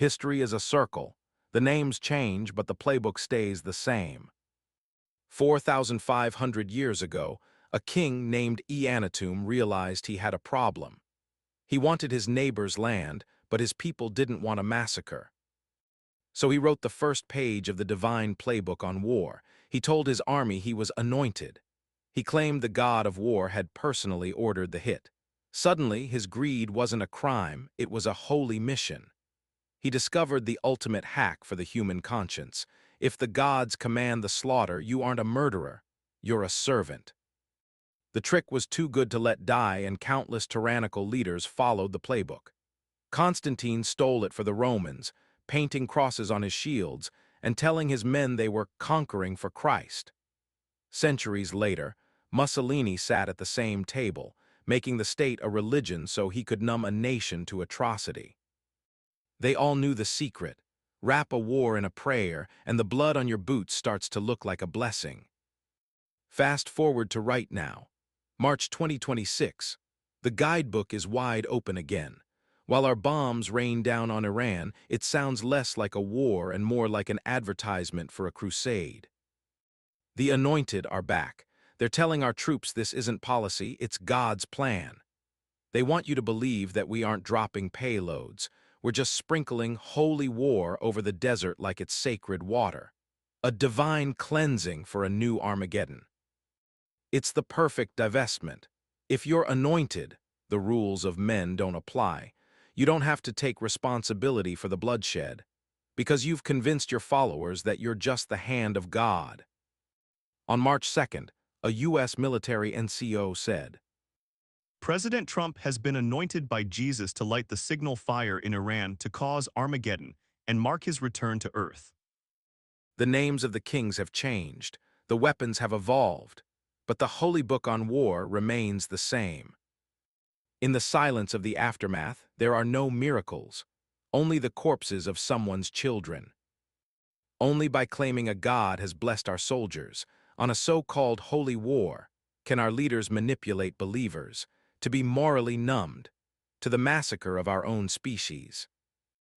History is a circle. The names change, but the playbook stays the same. 4,500 years ago, a king named Eannatum realized he had a problem. He wanted his neighbor's land, but his people didn't want a massacre. So he wrote the first page of the divine playbook on war. He told his army he was anointed. He claimed the god of war had personally ordered the hit. Suddenly, his greed wasn't a crime, it was a holy mission. He discovered the ultimate hack for the human conscience. If the gods command the slaughter, you aren't a murderer, you're a servant. The trick was too good to let die, and countless tyrannical leaders followed the playbook. Constantine stole it for the Romans, painting crosses on his shields and telling his men they were conquering for Christ. Centuries later, Mussolini sat at the same table, making the state a religion so he could numb a nation to atrocity. They all knew the secret. Wrap a war in a prayer, and the blood on your boots starts to look like a blessing. Fast forward to right now, March 2026. The guidebook is wide open again. While our bombs rain down on Iran, it sounds less like a war and more like an advertisement for a crusade. The anointed are back. They're telling our troops this isn't policy, it's God's plan. They want you to believe that we aren't dropping payloads. We're just sprinkling holy war over the desert like it's sacred water. A divine cleansing for a new Armageddon. It's the perfect divestment. If you're anointed, the rules of men don't apply. You don't have to take responsibility for the bloodshed, because you've convinced your followers that you're just the hand of God. On March 2nd, a U.S. military NCO said, President Trump has been anointed by Jesus to light the signal fire in Iran to cause Armageddon and mark his return to Earth. the names of the kings have changed, the weapons have evolved, but the holy book on war remains the same. In the silence of the aftermath, there are no miracles, only the corpses of someone's children. Only by claiming a God has blessed our soldiers, on a so-called holy war, can our leaders manipulate believers, to be morally numbed, to the massacre of our own species.